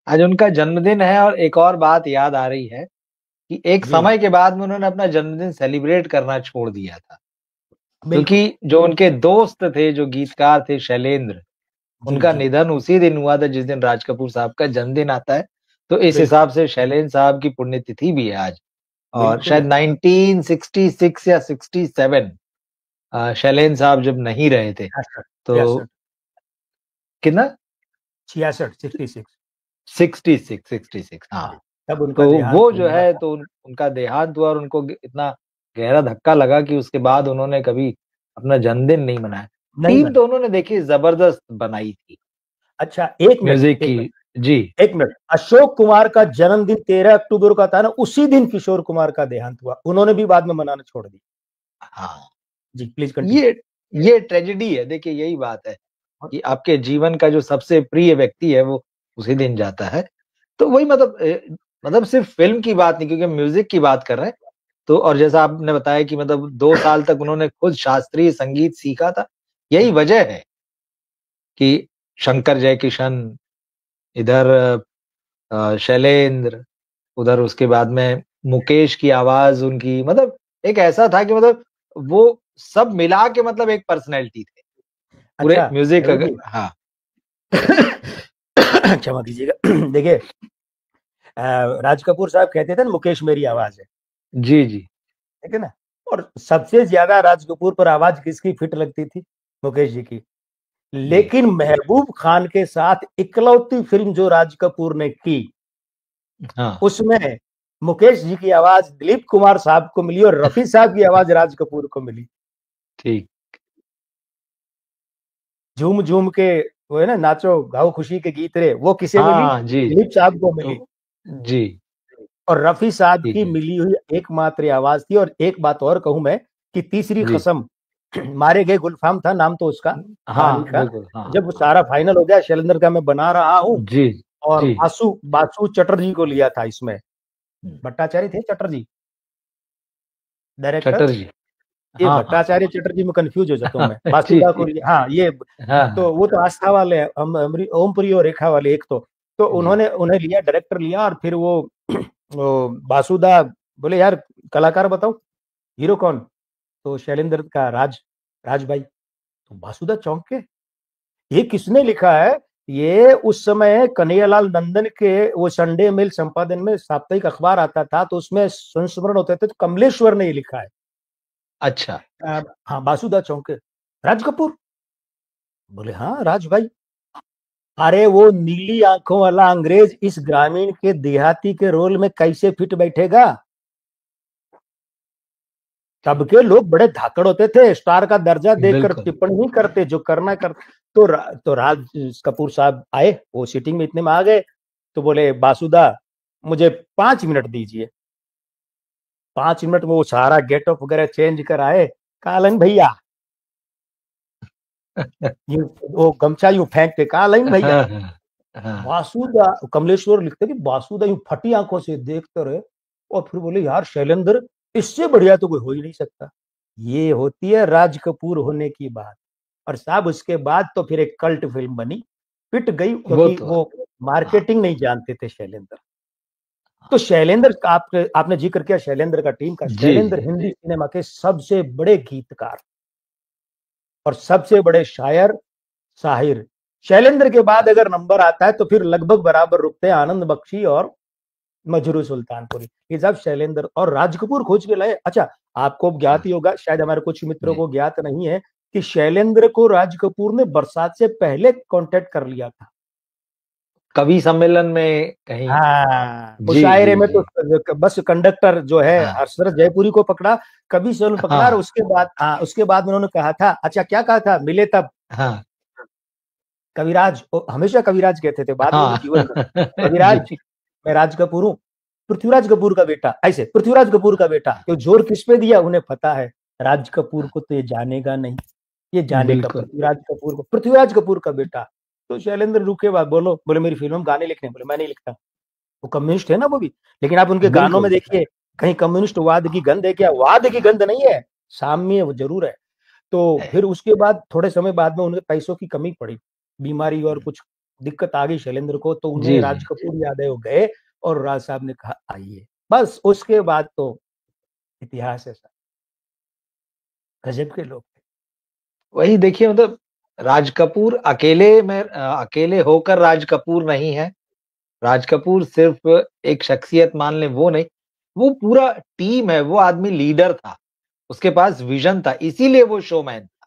आज उनका जन्मदिन है और एक और बात याद आ रही है कि एक जी समय के बाद में उन्होंने अपना जन्मदिन सेलिब्रेट करना छोड़ दिया था। बिल्कुल। क्योंकि जो उनके दोस्त थे, जो गीतकार थे शैलेंद्र, जी उनका जी निधन उसी दिन हुआ था जिस दिन राज कपूर साहब का जन्मदिन आता है। तो इस हिसाब बिल्कुल से शैलेंद्र साहब की पुण्यतिथि भी है आज। और बिल्कुल। शायद 1966 या 67 शैलेंद्र साहब जब नहीं रहे थे, 66 तो 66 कितना 66 66। 66 66 हाँ। हाँ, तब तो उनका देहांत वो जो हुआ है था। तो उनका देहांत हुआ और उनको इतना गहरा धक्का लगा कि उसके बाद उन्होंने कभी अपना जन्मदिन नहीं मनाया। नहीं टीम बना। तो उन्होंने देखिए जबरदस्त बनाई थी अच्छा, 1 मिनट, म्यूजिक 1 की। मिनट, जी। 1 मिनट। अशोक कुमार का जन्मदिन 13 अक्टूबर का था ना, उसी दिन किशोर कुमार का देहांत हुआ। उन्होंने भी बाद में मनाना छोड़ दिया। हाँ, जी, प्लीज कंटिन्यू। ये ये ट्रेजेडी है। देखिए यही बात है कि आपके जीवन का जो सबसे प्रिय व्यक्ति है वो उसी दिन जाता है। तो वही मतलब मतलब सिर्फ फ़िल्म की बात नहीं, क्योंकि म्यूज़िक की बात कर रहे हैं। तो और जैसा आपने बताया कि मतलब 2 साल तक उन्होंने खुद शास्त्रीय संगीत सीखा था। यही वजह है कि शंकर जयकिशन, इधर शैलेंद्र, उधर उसके बाद में मुकेश की आवाज़ उनकी मतलब एक ऐसा था कि मतलब वो सब मिला के मतलब एक पर्सनैलिटी थे। पूरे अच्छा, म्यूज़िक जरूर अगर जी। हाँ। क्षमा कीजिएगा। देखिए, राज कपूर साहब कहते थे ना, मुकेश मेरी आवाज है। जी, जी। ठीक है ना। और सबसे ज्यादा राज कपूर पर आवाज किसकी फिट लगती थी? मुकेश जी की। जी। लेकिन महबूब खान के साथ इकलौती फिल्म जो राज कपूर ने की, हाँ, उसमें मुकेश जी की आवाज दिलीप कुमार साहब को मिली और रफी साहब की आवाज राज कपूर को मिली। ठीक। झूम झूम के, वो है ना, नाचो गाओ खुशी के गीत रे, वो किसे मिली? हाँ, जी, दिलीप साहब को मिली। तो जी, और रफी साहब ठीक की है। मिली हुई एकमात्र आवाज थी। और एक बात और कहूं मैं, कि तीसरी जी। कसम, मारे गए गुलफाम था नाम तो उसका, कहानी हाँ, का। बिल्कुल, हाँ, जब वो हाँ। सारा फाइनल हो गया, शैलेंद्र का मैं बना रहा हूँ, जी, और जी। बासु बासु चटर्जी को लिया था इसमें। हुँ, भट्टाचार्य थे, चटर्जी डायरेक्टर। चटर्जी। ये हाँ, हाँ। भट्टाचार्य चटर्जी में कंफ्यूज हो जाता हूँ मैं, जी, बासुदा को जी। लिया, हाँ ये। हाँ, हाँ। तो वो तो आस्था वाले हैं, ओमपुरी और रेखा वाले एक तो जी, उन्होंने उन्हें लिया, डायरेक्टर लिया, और फिर वो बासुदा बोले यार कलाकार बताओ, हीरो कौन? तो शैलेंद्र का राज भाई। तो बासुदा चौंक के, ये किसने लिखा है? ये उस समय कन्हैयालाल नंदन के वो संडे मेल संपादन में साप्ताहिक अखबार आता था, तो उसमें संस्मरण होते थे, तो कमलेश्वर ने ये लिखा है। अच्छा। हाँ, बासुदा चौंक के, राज कपूर? बोले हाँ राज भाई। अरे वो नीली आंखों वाला अंग्रेज इस ग्रामीण के देहाती के रोल में कैसे फिट बैठेगा? तब के लोग बड़े धाकड़ होते थे, स्टार का दर्जा देकर बिल्कुल। टिप्पणी नहीं करते, जो करना कर। तो राज कपूर साहब आए, वो सीटिंग में इतने में आ गए, तो बोले बासुदा मुझे 5 मिनट दीजिए। 5 मिनट में वो सारा गेटअप वगैरह चेंज कर आए। कालन भैया, यूं वो गमछा यूं फेंक के, कालन भैया। हाँ, हाँ। हाँ, बासुदा, कमलेश्वर लिखते कि बासुदा यूं फटी आंखों से देखते रहे, और फिर बोले यार शैलेंद्र, इससे बढ़िया तो कोई हो ही नहीं सकता। ये होती है राज कपूर होने की बात। और साहब उसके बाद तो फिर एक कल्ट फिल्म बनी, पिट गई, वो क्योंकि तो है। वो हाँ, मार्केटिंग नहीं जानते थे शैलेंद्र। तो शैलेंद्र का आपने जिक्र किया शैलेंद्र का, टीम का। जी, शैलेंद्र हिंदी सिनेमा के सबसे बड़े गीतकार और सबसे बड़े शायर, साहिर। शैलेंद्र के बाद अगर नंबर आता है तो फिर लगभग बराबर रुकते हैं आनंद बख्शी और मजरू सुल्तानपुरी। ये सब शैलेंद्र और राज कपूर खोज के लाए। अच्छा, आपको ज्ञात हाँ, ही होगा, शायद हमारे कुछ मित्रों जी। को ज्ञात नहीं है, कि शैलेंद्र को राज कपूर ने बरसात से पहले कांटेक्ट कर लिया था। कवि सम्मेलन में कहीं। हाँ, जी, मुशायरे जी, में जी। तो बस कंडक्टर जो है हाँ, हसरत जयपुरी को पकड़ा, कवि सोनू पकड़ा, और हाँ, उसके बाद, हाँ, उसके बाद उन्होंने कहा था, अच्छा क्या कहा था, मिले तब हाँ, कविराज, हमेशा कविराज कहते थे, बाद में भी हाँ। जीवन में, जी। कविराज मैं राज कपूर हूँ, पृथ्वीराज कपूर का बेटा, ऐसे पृथ्वीराज कपूर का बेटा, क्यों जोर किस पे दिया उन्हें पता है, राज कपूर को तो ये जानेगा नहीं, ये जानेगा बिल्कुल। पृथ्वीराज कपूर को, पृथ्वीराज कपूर का बेटा। तो शैलेंद्र रुके, बाद बोलो, बोले मेरी फिल्म में गाने लिखने, बोले मैं नहीं लिखता। वो कम्युनिस्ट है ना वो भी, लेकिन आप उनके गानों में बिल्कुल। देखिए, कहीं कम्युनिस्ट वाद की गंध है क्या? वाद की गंध नहीं है, साम्य वो जरूर है। तो है। फिर उसके बाद थोड़े समय बाद में उन्हें पैसों की कमी पड़ी, बीमारी और कुछ दिक्कत आ गई शैलेंद्र को, तो उन्हें जी, राज जी। कपूर याद है, वो गए और राज साहब ने कहा आइए, बस उसके बाद तो इतिहास है सर, गजब के लोग थे। वही देखिए मतलब राज कपूर अकेले होकर राज कपूर नहीं है। राज कपूर सिर्फ एक शख्सियत मान लें वो नहीं, वो पूरा टीम है, वो आदमी लीडर था, उसके पास विज़न था, इसीलिए वो शोमैन था।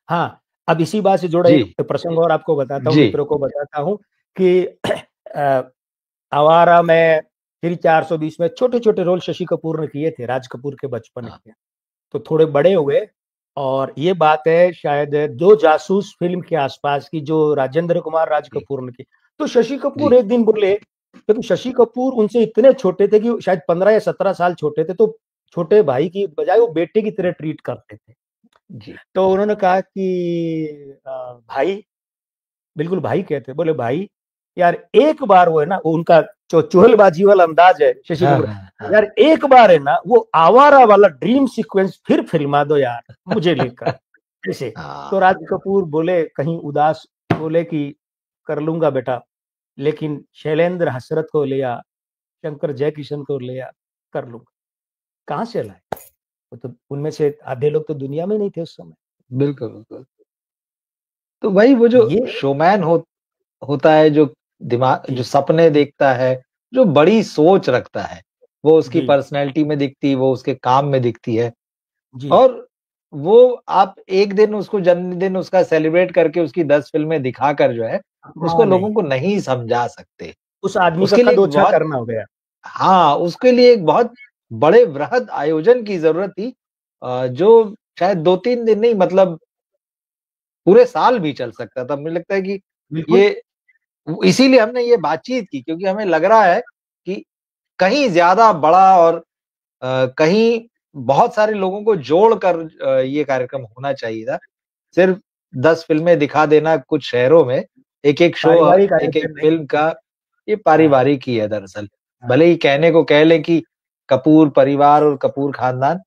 हाँ, अब इसी बात से जुड़ा जी, एक प्रसंग और आपको बताता हूँ, जी। मित्रों को बताता हूँ कि अ, आवारा में, फिर 420 में छोटे-छोटे रोल शशि कपूर ने किए थे, राज कपूर के बचपन हाँ, के। तो थोड़े बड़े हुए, और ये बात है शायद दो जासूस फ़िल्म के आसपास की, जो राजेंद्र कुमार राज जी, कपूर ने की। तो शशि कपूर जी, एक दिन बोले, क्योंकि शशि कपूर उनसे इतने छोटे थे कि शायद 15 या 17 साल छोटे थे, तो छोटे भाई की बजाय वो बेटे की तरह ट्रीट करते थे। जी। तो उन्होंने कहा कि भाई, बिल्कुल भाई कहते, बोले भाई यार एक बार वो है ना, वो उनका जो चुहलबाजी वाला अंदाज है शशि हाँ, कपूर, हाँ, हाँ। यार एक बार है ना वो आवारा वाला ड्रीम सीक्वेंस फिर फिल्मा दो यार मुझे लेकर, ऐसे। तो हाँ, राज कपूर बोले कहीं उदास, बोले कि कर लूंगा बेटा, लेकिन शैलेंद्र हसरत को लिया, शंकर जयकिशन को लिया, कर लूंगा। कहाँ से लाए? वो तो उनमें से आधे लोग तो दुनिया में नहीं थे उस समय। बिल्कुल, बिल्कुल। तो वही वो जो ये शोमैन होता है, जो जो जी, सपने देखता है, जो बड़ी सोच रखता है, वो उसकी जी, पर्सनैलिटी में दिखती है, वो उसके काम में दिखती है। जी, और वो आप एक दिन उसको जन्मदिन उसका सेलिब्रेट करके उसकी 10 फ़िल्में दिखाकर जो है, उसको हाँ, लोगों नहीं, को नहीं समझा सकते। उस आदमी का उसके लिए कद एक ओछा बहुत करना हो गया। हाँ, उसके लिए एक बहुत बड़े वृहद आयोजन की ज़रूरत थी, जो शायद 2-3 दिन नहीं मतलब पूरे साल भी चल सकता था। मुझे लगता है कि बिल्कुल, ये इसीलिए हमने ये बातचीत की, क्योंकि हमें लग रहा है कि कहीं ज़्यादा बड़ा और कहीं बहुत सारे लोगों को जोड़कर ये कार्यक्रम होना चाहिए था। सिर्फ़ 10 फ़िल्में दिखा देना कुछ शहरों में, एक-एक शो पारिवारिक एक-एक आयोजन नहीं। फ़िल्म का, ये हाँ, पारिवारिक ही है दरअसल। हाँ। भले ही कहने को कह लें कि कपूर परिवार और कपूर खानदान,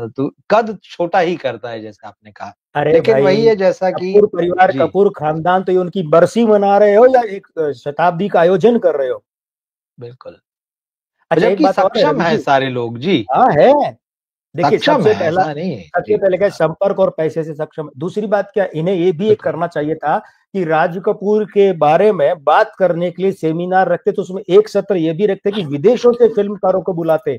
तो कद छोटा ही करता है जैसे आपने कहा। अरे लेकिन भाई, वही है जैसा कि कपूर परिवार, जी, कपूर खानदान, तो ये उनकी बरसी मना रहे हो या एक शताब्दी का आयोजन कर रहे हो? बिल्कुल। अच्छा, एक जबकि बात और है सक्षम रवि हैं जी। सारे लोग। जी, हाँ, है। देखिए, सक्षम है, ऐसा नहीं है। सबसे जी, पहले क्या है, संपर्क और पैसे से सक्षम है। दूसरी बात क्या, इन्हें ये भी एक बिल्कुल, करना चाहिए था कि राज कपूर के बारे में बात करने के लिए सेमिनार रखते, तो उसमें एक सत्र ये भी रखते कि विदेशों से फिल्मकारों को बुलाते।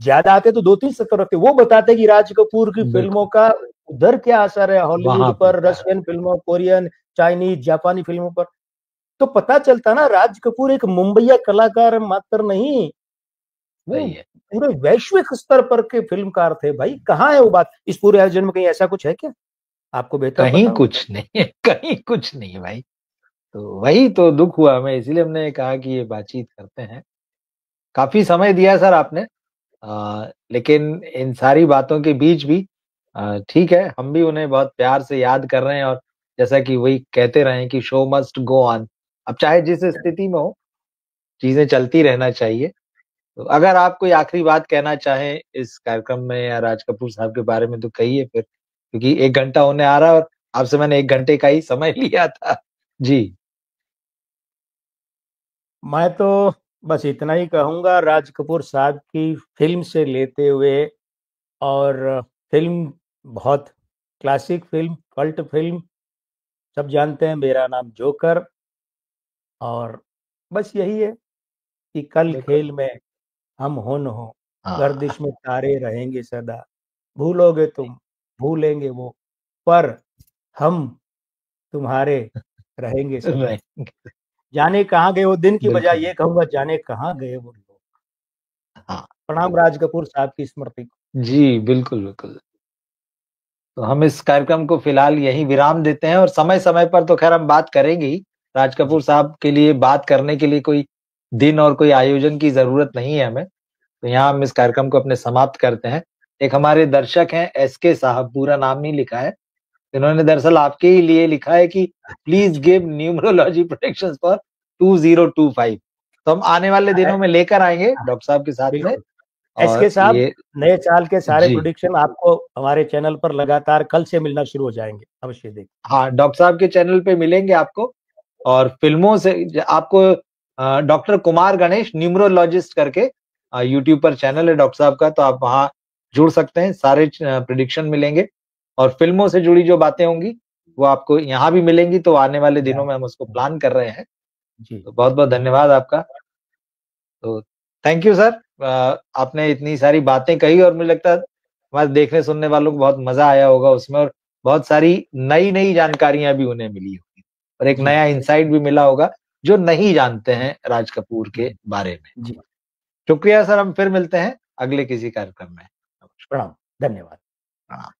ज्यादा आते तो 2-3 सत्र रखते, वो बताते कि राज कपूर की फिल्मों बिल्कुल। का उधर क्या असर है, वहाँ हॉलीवुड पे पर, क्या है? रशियन फिल्मों, कोरियन, चाइनीज, जापानी फिल्मों पर। तो पता चलता ना, राज कपूर एक मुंबईया कलाकार मात्र नहीं, वो सही है। पूरे वैश्विक स्तर पर के फिल्मकार थे भाई। कहाँ है वो बात? इस पूरे आयोजन में कहीं ऐसा कुछ है क्या? आपको बेहतर कहीं पता होगा। कुछ नहीं है, कहीं कुछ नहीं है भाई। तो वही तो दुःख हुआ हमें, इसीलिए हमने कहा कि ये बातचीत करते हैं। काफ़ी समय दिया है सर आपने, लेकिन इन सारी बातों के बीच भी ठीक है, हम भी उन्हें बहुत प्यार से याद कर रहे हैं, और जैसा कि वही कहते रहे हैं कि शो मस्ट गो ऑन। अब चाहे जिस स्थिति में हो, चीज़ें चलती रहना चाहिए। तो अगर आप कोई आखिरी बात कहना चाहें इस कार्यक्रम में या राज कपूर साहब के बारे में तो कहिए फिर, क्योंकि 1 घंटा होने आ रहा है और आपसे मैंने 1 घंटे का ही समय लिया था। जी, मैं तो बस इतना ही कहूंगा, राज कपूर साहब की फिल्म से लेते हुए, और फिल्म बहुत क्लासिक फिल्म, कल्ट फिल्म, सब जानते हैं, मेरा नाम जोकर। और बस यही है कि कल बिल्कुल। खेल में हम हो न हो, हाँ, गर्दिश में तारे रहेंगे सदा, भूलोगे तुम, भूलेंगे वो, पर हम तुम्हारे रहेंगे सदा। नहीं, जाने कहाँ गए वो दिन, की बजाय बिल्कुल। ये कहूंगा, जाने कहाँ गए वो लोग। हाँ, प्रणाम राज कपूर साहब की स्मृति को। जी, बिल्कुल, बिल्कुल। तो हम इस कार्यक्रम को फिलहाल यहीं विराम देते हैं, और समय-समय पर तो ख़ैर हम बात करेंगे ही। राज कपूर जी, साहब के लिए बात करने के लिए कोई दिन और कोई आयोजन की ज़रूरत नहीं है हमें। तो यहाँ हम इस कार्यक्रम को अपने समाप्त करते हैं। एक हमारे दर्शक हैं एसके साहब, पूरा नाम नहीं लिखा है। इन्होंने दरअसल आपके ही लिए लिखा है कि please give numerology predictions for 2025। तो हम आने वाले है, दिनों में लेकर आएँगे हाँ, डॉक्टर साहब के साथ में, बिल्कुल। एसके और साहब, ये नए साल के सारे जी, प्रेडिक्शन आपको हमारे चैनल पर लगातार कल से मिलना शुरू हो जाएंगे, अवश्य देखें। हाँ, डॉक्टर साहब के चैनल पे मिलेंगे आपको। और फ़िल्मों से आपको डॉक्टर कुमार गणेश न्यूमरोलॉजिस्ट करके यूट्यूब पर चैनल है डॉक्टर साहब का, तो आप वहाँ जुड़ सकते हैं, सारे प्रेडिक्शन मिलेंगे। और फ़िल्मों से जुड़ी जो बातें होंगी, वो आपको यहाँ भी मिलेंगी, तो आने वाले दिनों में हम उसको प्लान कर रहे हैं। जी, तो बहुत-बहुत धन्यवाद आपका। तो थैंक यू सर। आपने इतनी सारी बातें कही और मुझे लगता है हमारे देखने सुनने वालों को बहुत मज़ा आया होगा उसमें, और बहुत सारी नई-नई जानकारियाँ भी उन्हें मिली होंगी और एक जी, नया इंसाइट भी मिला होगा, जो नहीं जानते हैं राज कपूर के जी, बारे में। जी, शुक्रिया सर, हम फिर मिलते हैं अगले किसी कार्यक्रम में। प्रणाम, धन्यवाद। हाँ।